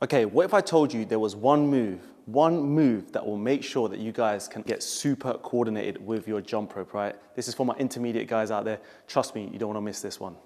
Okay, what if I told you there was one move that will make sure that you guys can get super coordinated with your jump rope, right? This is for my intermediate guys out there. Trust me, you don't want to miss this one.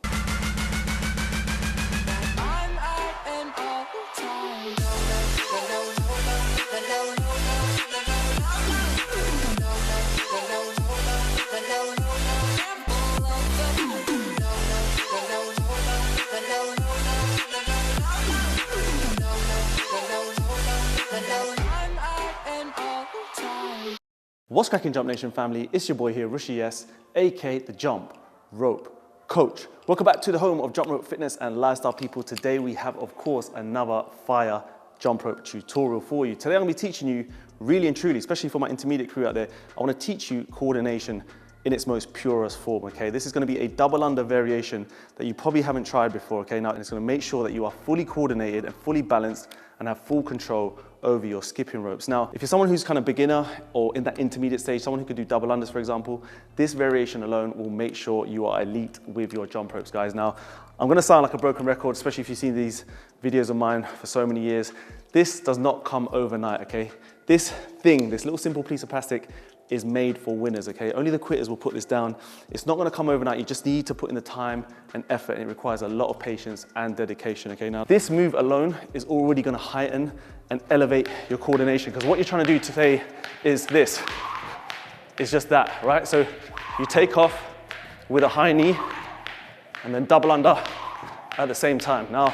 What's cracking, Jump Nation family? It's your boy here, Rishi S, aka the Jump Rope Coach. Welcome back to the home of jump rope fitness and lifestyle people. Today we have, of course, another fire jump rope tutorial for you. Today I'm gonna be teaching you really and truly, especially for my intermediate crew out there, I wanna teach you coordination in its most purest form, okay? This is gonna be a double under variation that you probably haven't tried before, okay? Now it's gonna make sure that you are fully coordinated and fully balanced and have full control over your skipping ropes. Now, if you're someone who's kind of beginner or in that intermediate stage, someone who could do double unders, for example, this variation alone will make sure you are elite with your jump ropes, guys. Now, I'm gonna sound like a broken record, especially if you've seen these videos of mine for so many years. This does not come overnight, okay? This thing, this little simple piece of plastic is made for winners, okay? Only the quitters will put this down. It's not gonna come overnight. You just need to put in the time and effort, and it requires a lot of patience and dedication, okay? Now, this move alone is already gonna heighten and elevate your coordination, because what you're trying to do today is this. It's just that, right? So you take off with a high knee and then double under at the same time. Now,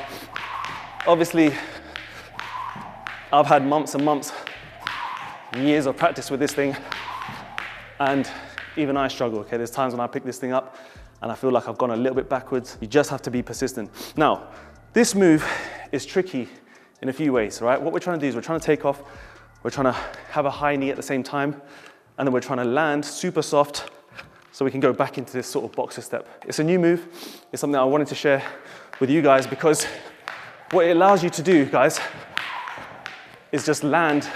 obviously, I've had months and months, years of practice with this thing, and even I struggle, okay? There's times when I pick this thing up and I feel like I've gone a little bit backwards. You just have to be persistent. Now, this move is tricky in a few ways, right? What we're trying to do is we're trying to take off, we're trying to have a high knee at the same time, and then we're trying to land super soft so we can go back into this sort of boxer step. It's a new move. It's something I wanted to share with you guys because what it allows you to do, guys, is just land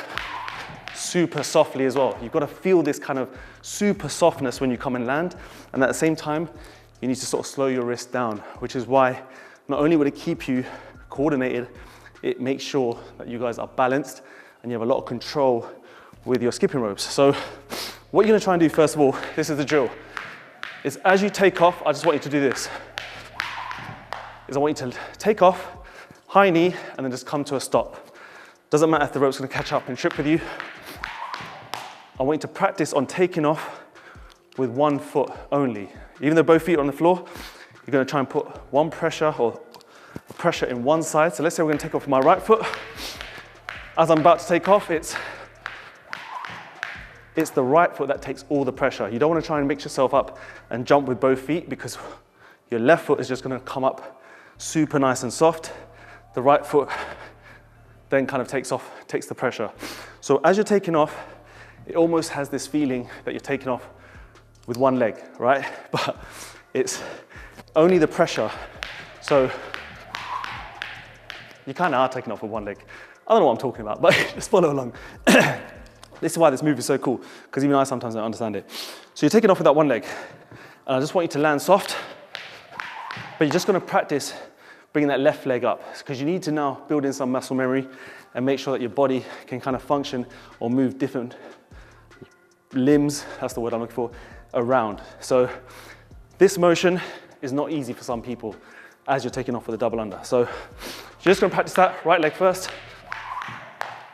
super softly as well. You've got to feel this kind of super softness when you come and land, and at the same time, you need to sort of slow your wrist down, which is why not only will it keep you coordinated, it makes sure that you guys are balanced and you have a lot of control with your skipping ropes. So what you're gonna try and do, first of all, this is the drill, is as you take off, I just want you to do this, is I want you to take off, high knee, and then just come to a stop. Doesn't matter if the rope's gonna catch up and trip with you. I want you to practice on taking off with one foot only. Even though both feet are on the floor, you're gonna try and put one pressure or pressure in one side. So let's say we're gonna take off with my right foot. As I'm about to take off, it's the right foot that takes all the pressure. You don't wanna try and mix yourself up and jump with both feet because your left foot is just gonna come up super nice and soft. The right foot then kind of takes the pressure. So as you're taking off, it almost has this feeling that you're taking off with one leg, right? But it's only the pressure. So you kind of are taking off with one leg. I don't know what I'm talking about, but just follow along. This is why this move is so cool, because even I sometimes don't understand it. So you're taking off with that one leg, and I just want you to land soft, but you're just gonna practice bringing that left leg up, because you need to now build in some muscle memory and make sure that your body can kind of function or move different limbs, that's the word I'm looking for, around. So this motion is not easy for some people as you're taking off with a double under. So you're just gonna practice that, right leg first,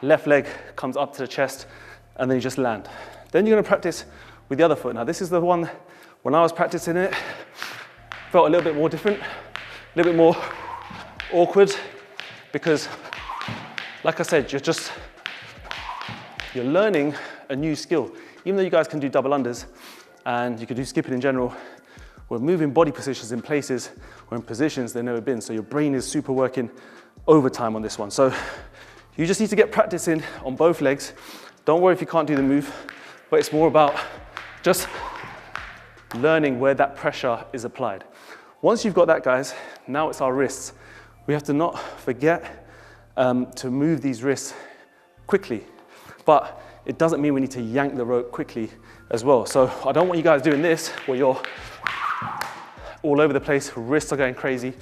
left leg comes up to the chest, and then you just land. Then you're gonna practice with the other foot. Now this is the one, when I was practicing it, felt a little bit more different, a little bit more awkward, because like I said, you're learning a new skill. Even though you guys can do double unders and you can do skipping in general, we're moving body positions in places or in positions they've never been. So your brain is super working overtime on this one. So you just need to get practice in on both legs. Don't worry if you can't do the move, but it's more about just learning where that pressure is applied. Once you've got that, guys, now it's our wrists. We have to not forget to move these wrists quickly, but it doesn't mean we need to yank the rope quickly as well. So I don't want you guys doing this where you're all over the place, wrists are going crazy.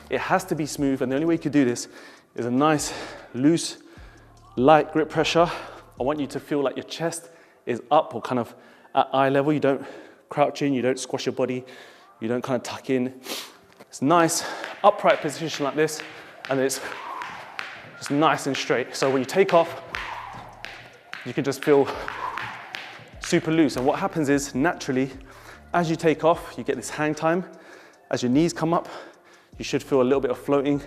It has to be smooth, and the only way you can do this is a nice loose, light grip pressure. I want you to feel like your chest is up or kind of at eye level. You don't crouch in, you don't squash your body, you don't kind of tuck in. It's nice, upright position like this, and it's just nice and straight. So when you take off, you can just feel super loose. And what happens is, naturally, as you take off, you get this hang time. As your knees come up, you should feel a little bit of floating,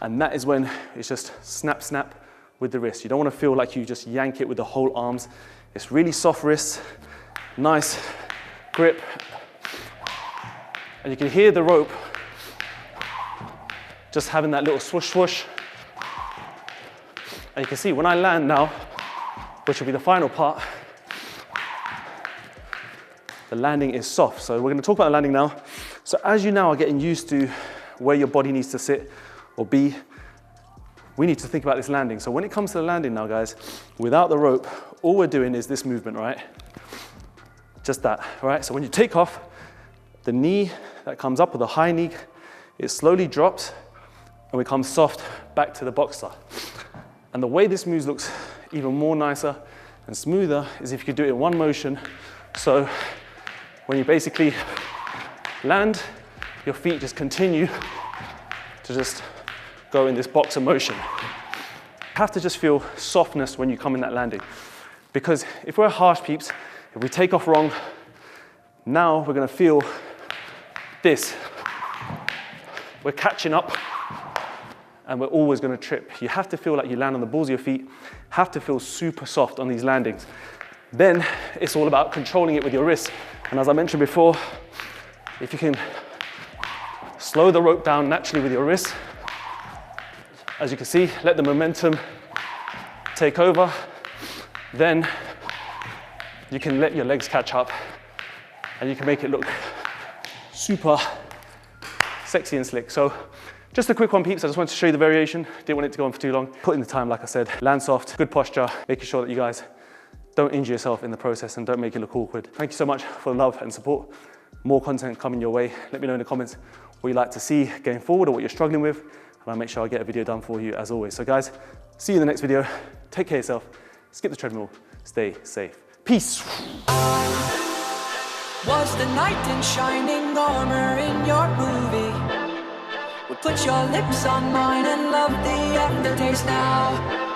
and that is when it's just snap, snap with the wrist. You don't want to feel like you just yank it with the whole arms. It's really soft wrists, nice grip, and you can hear the rope just having that little swoosh, swoosh. And you can see when I land now, which will be the final part, the landing is soft. So we're going to talk about the landing now. So as you now are getting used to where your body needs to sit or be, we need to think about this landing. So when it comes to the landing now, guys, without the rope, all we're doing is this movement, right? Just that, right? So when you take off, the knee that comes up, or the high knee, it slowly drops and we come soft back to the boxer. And the way this move looks even more nicer and smoother is if you could do it in one motion. So when you basically land, your feet just continue to just go in this boxer motion. You have to just feel softness when you come in that landing. Because if we're harsh peeps, if we take off wrong, now we're gonna feel this. We're catching up and we're always gonna trip. You have to feel like you land on the balls of your feet, have to feel super soft on these landings. Then it's all about controlling it with your wrists. And as I mentioned before, if you can slow the rope down naturally with your wrists, as you can see, let the momentum take over, then you can let your legs catch up and you can make it look super sexy and slick. So just a quick one, peeps. I just wanted to show you the variation. Didn't want it to go on for too long. Put in the time, like I said. Land soft, good posture, making sure that you guys don't injure yourself in the process and don't make it look awkward. Thank you so much for the love and support. More content coming your way. Let me know in the comments what you'd like to see going forward or what you're struggling with, and I'll make sure I get a video done for you as always. So guys, see you in the next video. Take care of yourself. Skip the treadmill. Stay safe. Peace. Was the knight in shining armor in your movie? Would put your lips on mine and love the aftertaste now.